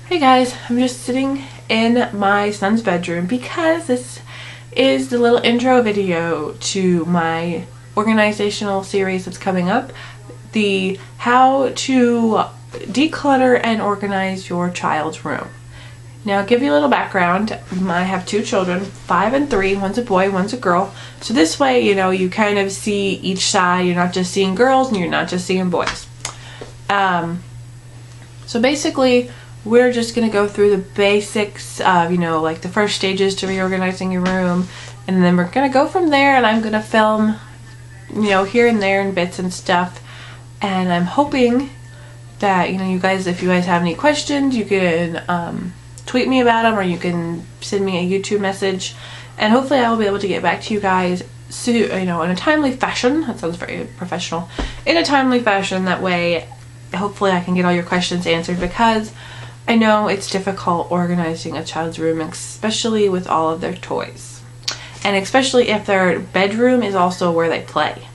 Hey guys, I'm just sitting in my son's bedroom because this is the little intro video to my organizational series that's coming up. The how to declutter and organize your child's room. Now, I'll give you a little background. I have two children, 5 and 3. One's a boy, one's a girl. So this way, you kind of see each side. You're not just seeing girls and you're not just seeing boys. So basically, we're just going to go through the basics of, like the first stages to reorganizing your room. And then we're going to go from there, and I'm going to film, here and there in bits and stuff. And I'm hoping that, you guys, if you guys have any questions, you can tweet me about them, or you can send me a YouTube message. And hopefully I will be able to get back to you guys soon, in a timely fashion. That sounds very professional. In a timely fashion, that way, hopefully I can get all your questions answered, because I know it's difficult organizing a child's room, especially with all of their toys. And especially if their bedroom is also where they play.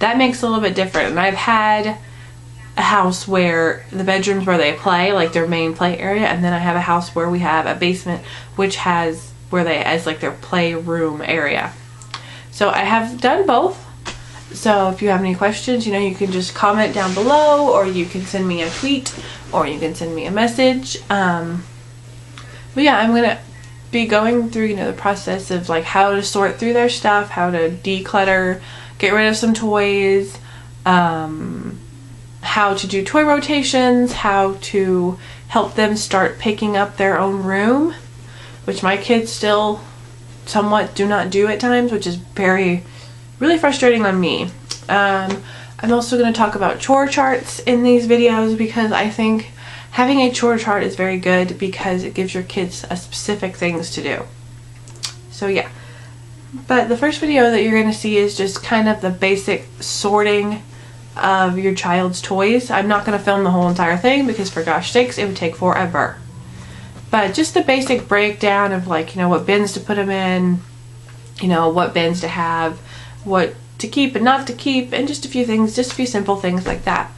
That makes it a little bit different. And I've had a house where the bedroom's where they play, like their main play area, and then I have a house where we have a basement which has where they as like their playroom area. So I have done both. So if you have any questions, you can just comment down below, or you can send me a tweet, or you can send me a message. But yeah, I'm gonna be going through the process of like how to sort through their stuff, how to declutter, get rid of some toys, how to do toy rotations, how to help them start picking up their own room, which my kids still somewhat do not do at times, which is really frustrating on me. I'm also going to talk about chore charts in these videos, because I think having a chore chart is very good because it gives your kids specific things to do. So yeah. But the first video that you're going to see is just kind of the basic sorting of your child's toys. I'm not going to film the whole entire thing because, for gosh sakes, it would take forever. But just the basic breakdown of like, what bins to put them in, what bins to have, what to keep and not to keep, and just a few things, just a few simple things like that.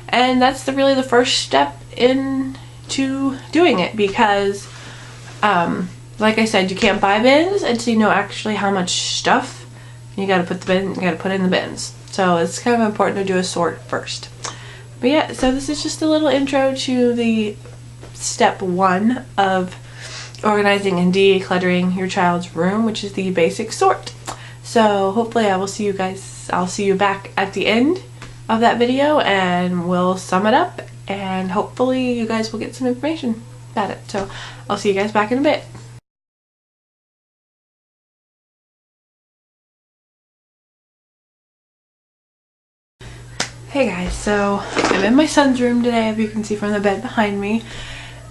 And that's really the first step into doing it, because like I said, you can't buy bins until you know actually how much stuff you got to put in the bins. So it's kind of important to do a sort first. But yeah, so this is just a little intro to the step 1 of organizing and decluttering your child's room, which is the basic sort. So hopefully I will see you guys, I'll see you back at the end of that video, and we'll sum it up, and hopefully you guys will get some information about it. So I'll see you guys back in a bit. Hey guys, so I'm in my son's room today, as you can see from the bed behind me,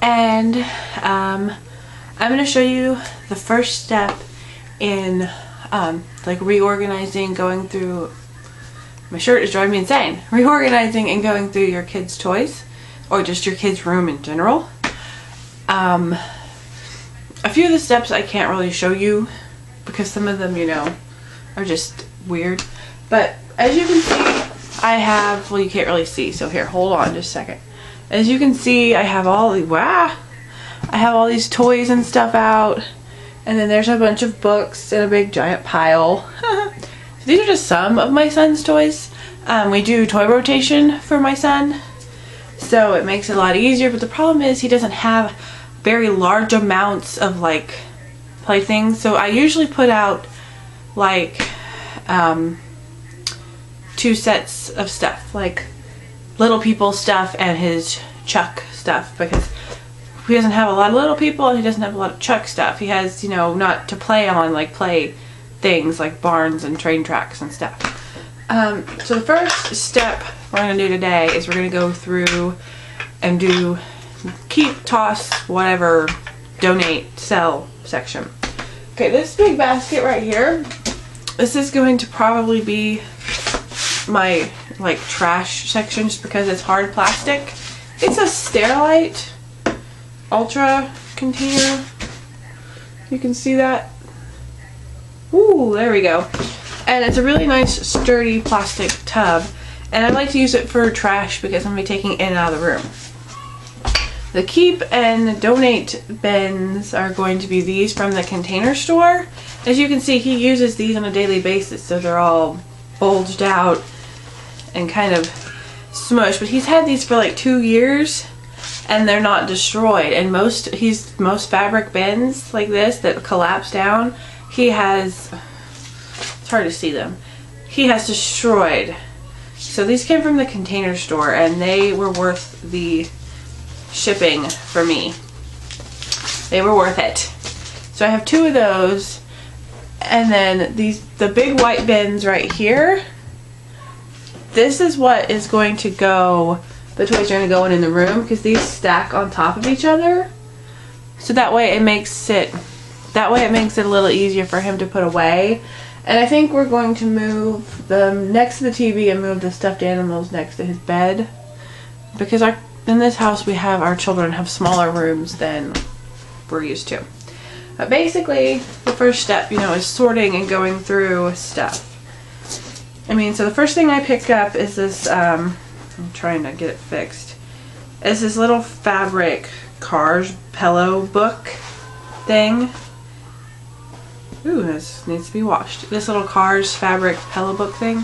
and I'm going to show you the first step in like reorganizing, going through, my shirt is driving me insane, reorganizing and going through your kids' toys, or just your kids' room in general. A few of the steps I can't really show you because some of them, are just weird, but as you can see, I have, well, you can't really see, so here, hold on just a second. As you can see, I have all these toys and stuff out, and then there's a bunch of books in a big giant pile. So these are just some of my son's toys. We do toy rotation for my son, so it makes it a lot easier, but the problem is he doesn't have very large amounts of like playthings, so I usually put out like 2 sets of stuff, like little people stuff and his Chuck stuff, because he doesn't have a lot of little people and he doesn't have a lot of Chuck stuff. He has, not to play on, like play things like barns and train tracks and stuff. So the first step we're going to do today is we're going to go through and do keep, toss, whatever, donate, sell section. Okay, this big basket right here, this is going to probably be my like trash section, just because it's hard plastic. It's a Sterilite Ultra container. You can see that. Ooh, there we go. And it's a really nice sturdy plastic tub, and I like to use it for trash because I'm going to be taking it in and out of the room. The keep and donate bins are going to be these from the Container Store. As you can see, he uses these on a daily basis, so they're all bulged out and kind of smushed. But he's had these for like 2 years and they're not destroyed. And most fabric bins like this that collapse down, he has, it's hard to see them, he has destroyed. So these came from the Container Store and they were worth the shipping for me. They were worth it. So I have 2 of those, and then the big white bins right here. This is what is going to go, the toys are going to go in the room, because these stack on top of each other. So that way it makes it a little easier for him to put away. And I think we're going to move them next to the TV and move the stuffed animals next to his bed, because in this house our children have smaller rooms than we're used to. But basically the first step, is sorting and going through stuff. So the first thing I pick up is this, I'm trying to get it fixed, is this little fabric Cars pillow book thing. Ooh, this needs to be washed. This little Cars fabric pillow book thing.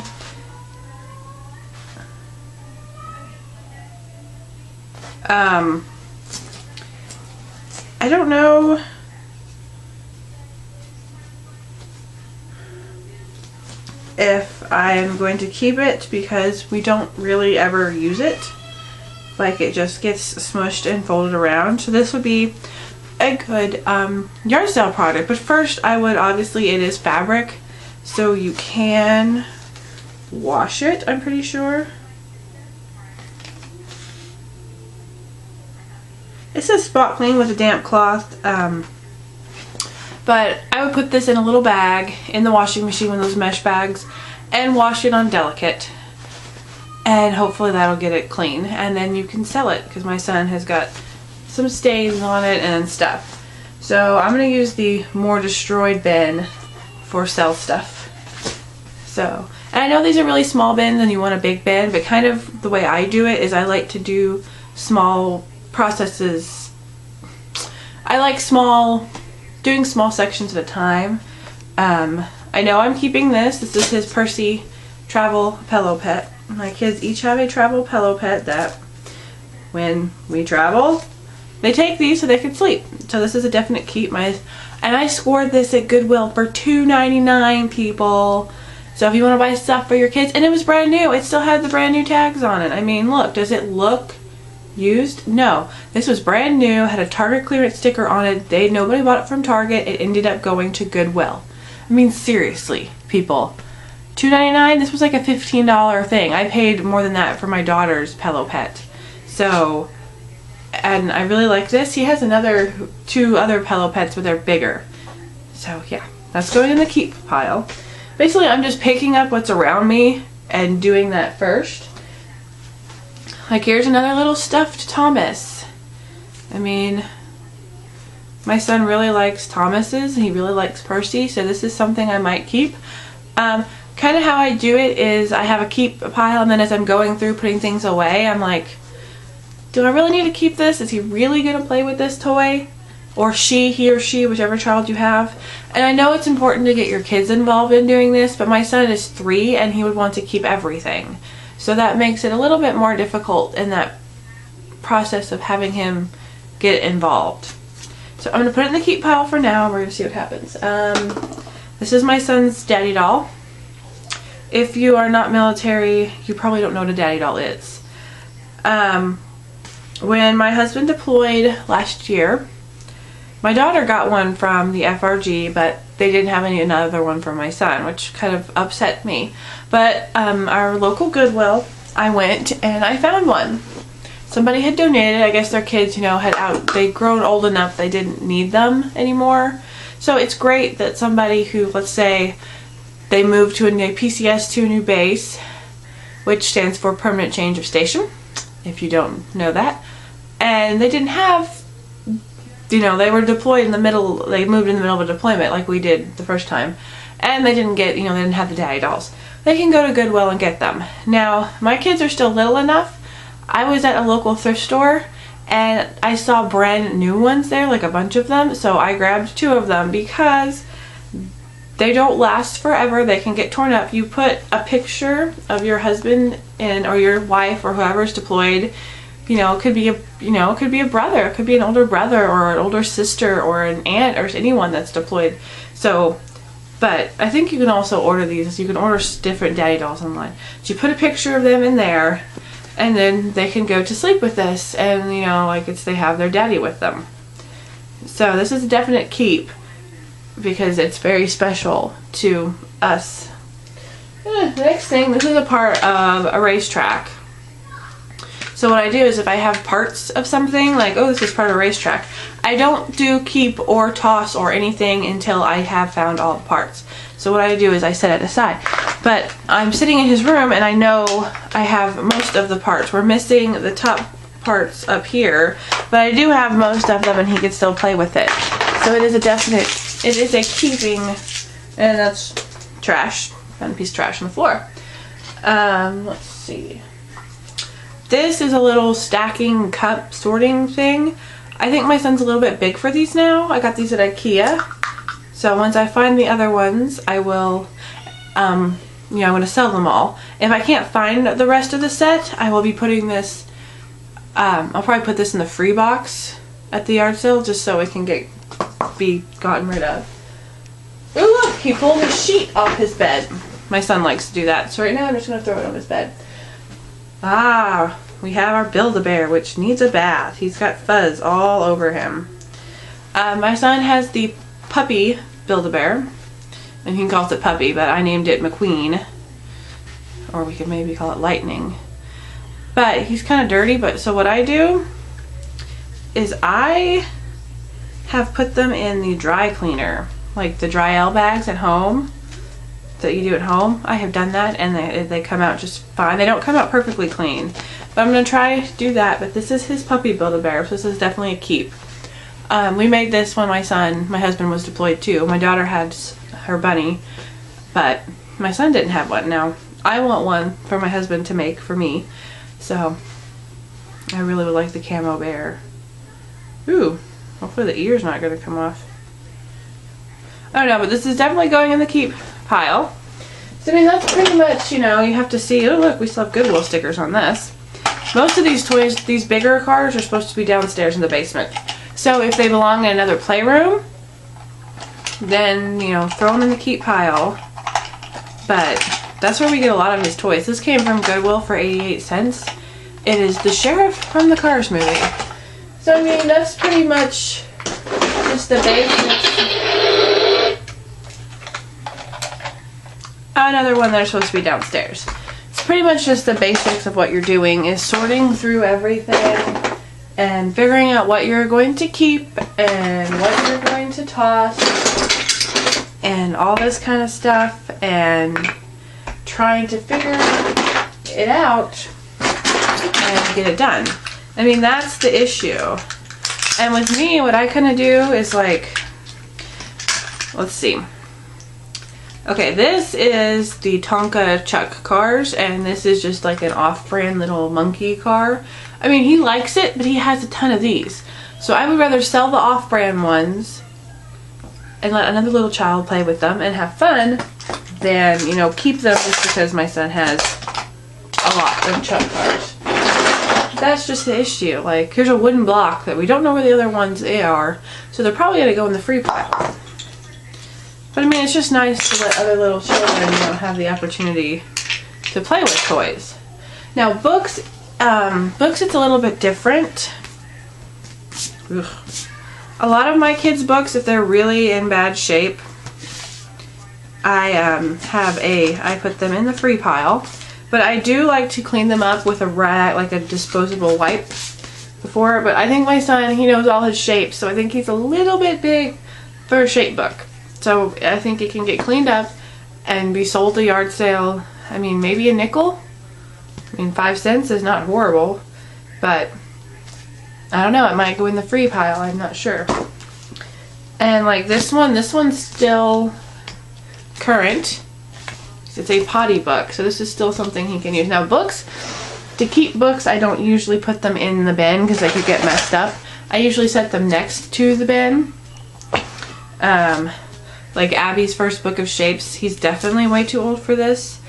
I don't know if I'm going to keep it, because we don't really ever use it. Like, it just gets smushed and folded around. So this would be a good yard sale product. But first, obviously it is fabric, so you can wash it, I'm pretty sure. It says spot clean with a damp cloth, but I would put this in a little bag in the washing machine, one of those mesh bags, and wash it on delicate, and hopefully that'll get it clean, and then you can sell it, because my son has got some stains on it and stuff. So I'm going to use the more destroyed bin for sell stuff. So, and I know these are really small bins and you want a big bin, but kind of the way I do it is I like to do small processes. I like doing small sections at a time. I know I'm keeping this. This is his Percy travel pillow pet. My kids each have a travel pillow pet that when we travel, they take these so they can sleep. So this is a definite keep. And I scored this at Goodwill for $2.99, people. So if you want to buy stuff for your kids, and it was brand new. It still had the brand new tags on it. Look, does it look used? No, this was brand new, had a Target clearance sticker on it. Nobody bought it from Target. It ended up going to Goodwill. Seriously, people, $2.99. This was like a $15 thing. I paid more than that for my daughter's pillow pet. So, and I really like this. He has 2 other pillow pets, but they're bigger. So yeah, that's going in the keep pile. Basically, I'm just picking up what's around me and doing that first. Like, here's another little stuffed Thomas. My son really likes Thomases, and he really likes Percy, so this is something I might keep. Kind of how I do it is I have a keep pile, and then as I'm going through putting things away, I'm like, do I really need to keep this? Is he really going to play with this toy? Or he or she, whichever child you have. And I know it's important to get your kids involved in doing this, but my son is 3 and he would want to keep everything. So that makes it a little bit more difficult in that process of having him get involved. So I'm going to put it in the keep pile for now, and we're going to see what happens. This is my son's daddy doll. If you are not military, you probably don't know what a daddy doll is. When my husband deployed last year, my daughter got one from the FRG, but they didn't have another one for my son, which kind of upset me. But our local Goodwill, I went and I found one. Somebody had donated. I guess their kids, they'd grown old enough they didn't need them anymore. So it's great that somebody who, let's say, they moved to a new PCS, to a new base, which stands for Permanent Change of Station, if you don't know that. And they didn't have, they were deployed in the middle, they moved in the middle of a deployment like we did the first time. And they didn't get, they didn't have the daddy dolls. They can go to Goodwill and get them. Now, my kids are still little enough. I was at a local thrift store and I saw brand new ones there, like a bunch of them, so I grabbed 2 of them because they don't last forever. They can get torn up. You put a picture of your husband in, or your wife, or whoever's deployed. You know, it could be a, it could be a brother, it could be an older brother or an older sister or an aunt or anyone that's deployed. So, but I think you can also order these. You can order different daddy dolls online. So you put a picture of them in there, and then they can go to sleep with this, and like they have their daddy with them. So this is a definite keep because it's very special to us. The next thing, this is a part of a racetrack. So what I do is if I have parts of something, like, oh, this is part of a racetrack, I don't do keep or toss or anything until I have found all the parts. So what I do is I set it aside. But I'm sitting in his room and I know I have most of the parts. We're missing the top parts up here, but I do have most of them and he can still play with it. So it is a definite, it is a keeping, and that's trash. Found a piece of trash on the floor. Let's see. This is a little stacking cup sorting thing. I think my son's a little bit big for these now. I got these at IKEA. So once I find the other ones, I will, I'm going to sell them all. If I can't find the rest of the set, I will be putting this, I'll probably put this in the free box at the yard sale just so it can be gotten rid of. Oh look, he pulled his sheet off his bed. My son likes to do that. So right now I'm just going to throw it on his bed. Ah, we have our Build-A-Bear, which needs a bath. He's got fuzz all over him. My son has the puppy Build-A-Bear, and he calls it Puppy, but I named it McQueen, or we could maybe call it Lightning. But he's kind of dirty, so what I do is I have put them in the dry cleaner, like the dry L bags at home that you do at home. I have done that and they come out just fine. They don't come out perfectly clean, but I'm going to try to do that. But this is his puppy Build-A-Bear, so this is definitely a keep. We made this when my husband was deployed too. My daughter had her bunny, but my son didn't have one. Now I want one for my husband to make for me, so I really would like the camo bear. Ooh, hopefully the ear's not going to come off. I don't know, but this is definitely going in the keep pile. So I mean, that's pretty much, you have to see. Oh look, we still have Goodwill stickers on this. Most of these toys, these bigger cars, are supposed to be downstairs in the basement. So if they belong in another playroom, then throw them in the keep pile. But that's where we get a lot of his toys. This came from Goodwill for 88 cents. It is the sheriff from the Cars movie. So I mean, that's pretty much just the basics. Another one that's supposed to be downstairs. It's pretty much just the basics of what you're doing, is sorting through everything and figuring out what you're going to keep and what you're going to toss and all this kind of stuff, and trying to figure it out and get it done. I mean, that's the issue. And with me, what I kind of do is like, let's see. Okay, this is the Tonka Chuck cars, and this is just like an off-brand little monkey car. I mean, he likes it, but he has a ton of these. So I would rather sell the off-brand ones and let another little child play with them and have fun than, keep them just because my son has a lot of Chuck cars. That's just the issue. Like, here's a wooden block that we don't know where the other ones are, so they're probably going to go in the free pile. But I mean, it's just nice to let other little children, have the opportunity to play with toys. Now, books it's a little bit different. Ugh. A lot of my kids' books, if they're really in bad shape, I put them in the free pile. But I do like to clean them up with a rag, like a disposable wipe before. But I think my son, he knows all his shapes, so I think he's a little bit big for a shape book. So I think it can get cleaned up and be sold at a yard sale. I mean, maybe a nickel. I mean, 5 cents is not horrible, but I don't know, it might go in the free pile, I'm not sure. And like this one's still current. It's a potty book, so this is still something he can use. Now books, To keep books, I don't usually put them in the bin because they could get messed up. I usually set them next to the bin. Like Abby's first book of shapes, he's definitely way too old for this.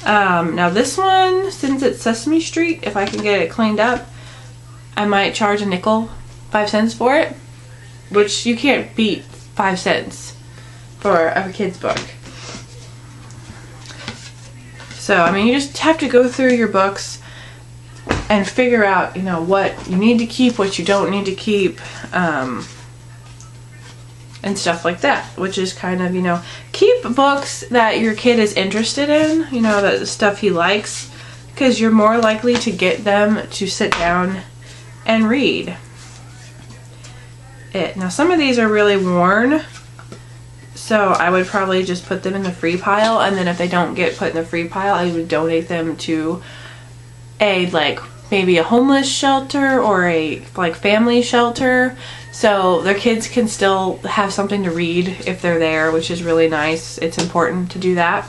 Now this one, since it's Sesame Street, if I can get it cleaned up, I might charge a nickel, 5 cents for it, which you can't beat 5 cents for a kid's book. So, I mean, you just have to go through your books and figure out, you know, what you need to keep, what you don't need to keep, and stuff like that, which is kind of, you know, keep books that your kid is interested in, you know, the stuff he likes, because you're more likely to get them to sit down and read it. Now, some of these are really worn, so I would probably just put them in the free pile, and then if they don't get put in the free pile, I would donate them to a, like, maybe a homeless shelter or a, like, family shelter, so their kids can still have something to read if they're there, which is really nice. It's important to do that.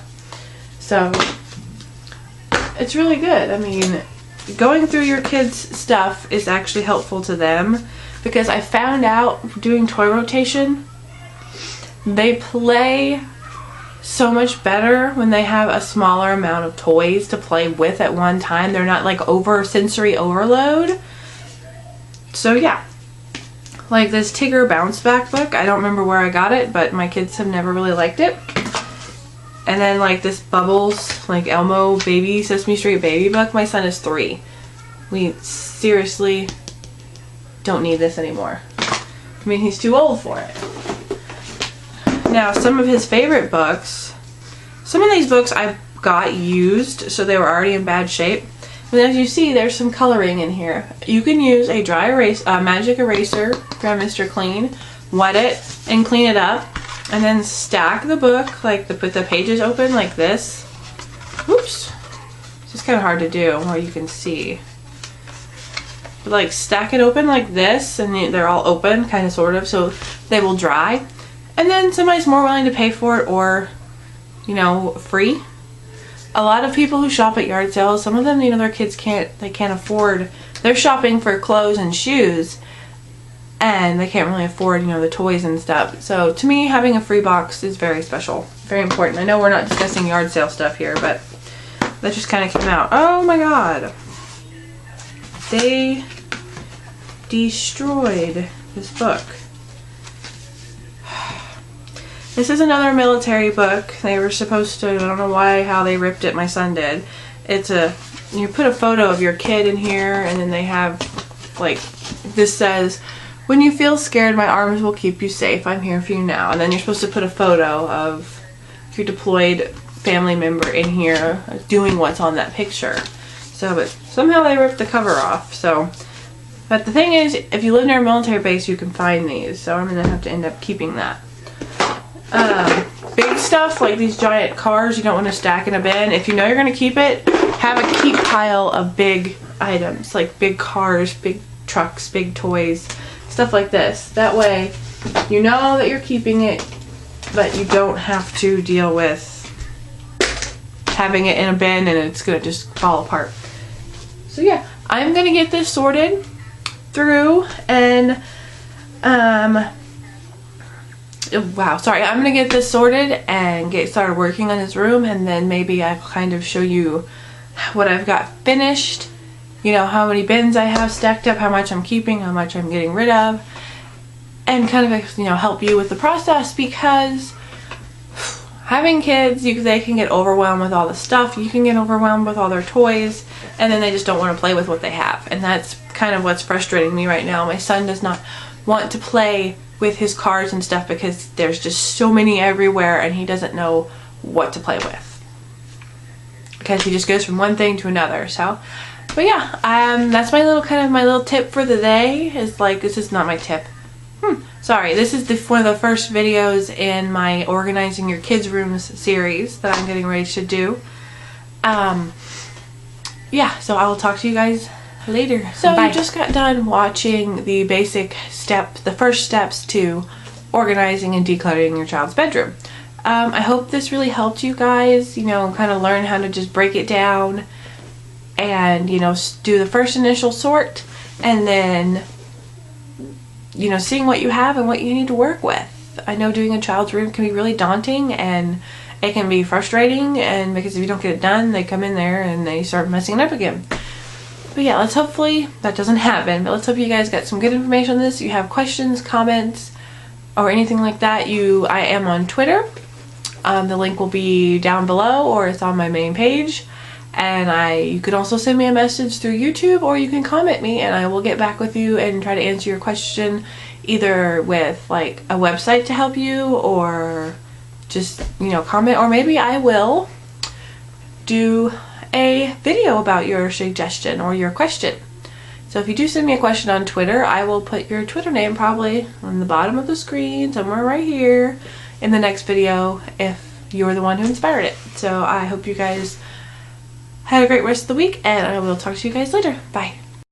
So it's really good. I mean, going through your kids' stuff is actually helpful to them, because I found out doing toy rotation, they play so much better when they have a smaller amount of toys to play with at one time. They're not like sensory overload. So yeah, like this Tigger bounce back book, I don't remember where I got it, but my kids have never really liked it. And then like this Bubbles, like Elmo baby, Sesame Street baby book, my son is 3. We seriously don't need this anymore. I mean, he's too old for it. Now, some of his favorite books, some of these books I got used, so they were already in bad shape. But as you see, there's some coloring in here. You can use a dry erase, magic eraser from Mr. Clean, wet it and clean it up, and then stack the book, like put the pages open like this. Oops, it's just kind of hard to do while you can see. But like stack it open like this, and they're all open, kind of, sort of, so they will dry. And then somebody's more willing to pay for it, or, you know, free. A lot of people who shop at yard sales, some of them, you know, their kids can't afford, they're shopping for clothes and shoes, and they can't really afford, you know, the toys and stuff. So to me, having a free box is very special, very important. I know we're not discussing yard sale stuff here, but that just kind of came out. Oh my god. They destroyed this book. This is another military book. They were supposed to, I don't know how they ripped it, my son did. You put a photo of your kid in here, and then they have, like, this says, "When you feel scared, my arms will keep you safe. I'm here for you now." And then you're supposed to put a photo of your deployed family member in here doing what's on that picture. So, but somehow they ripped the cover off. So, but the thing is, if you live near a military base, you can find these. So I'm going to have to end up keeping that. Big stuff like these giant cars, you don't want to stack in a bin. If you know you're going to keep it, have a keep pile of big items, like big cars, big trucks, big toys, stuff like this. That way you know that you're keeping it, but you don't have to deal with having it in a bin and it's going to just fall apart. So yeah, I'm going to get this sorted through, and wow, sorry, I'm gonna get this sorted and get started working on this room, and then maybe I'll kind of show you what I've got finished, you know, how many bins I have stacked up, how much I'm keeping, how much I'm getting rid of, and kind of, you know, help you with the process, because having kids, they can get overwhelmed with all the stuff, you can get overwhelmed with all their toys, and then they just don't want to play with what they have, and that's kind of what's frustrating me right now. My son does not want to play with his cars and stuff because there's just so many everywhere, and he doesn't know what to play with because he just goes from one thing to another. So, but yeah, that's my little tip for the day. Is like, this is not my tip. Sorry, this is one of the first videos in my Organizing Your Kids' Rooms series that I'm getting ready to do. Yeah, so I will talk to you guys later. So bye. You just got done watching the the first steps to organizing and decluttering your child's bedroom. I hope this really helped you guys, you know, kind of learn how to just break it down and, you know, do the first initial sort, and then, you know, seeing what you have and what you need to work with. I know doing a child's room can be really daunting, and it can be frustrating, and because if you don't get it done, they come in there and they start messing it up again. But yeah, let's hopefully that doesn't happen. But let's hope you guys got some good information on this. If you have questions, comments, or anything like that, I am on Twitter. The link will be down below, or it's on my main page. And you could also send me a message through YouTube, or you can comment me and I will get back with you and try to answer your question, either with like a website to help you, or just, you know, comment, or maybe I will do a video about your suggestion or your question. So if you do send me a question on Twitter, I will put your Twitter name probably on the bottom of the screen, somewhere right here in the next video, if you're the one who inspired it. So I hope you guys had a great rest of the week, and I will talk to you guys later. Bye.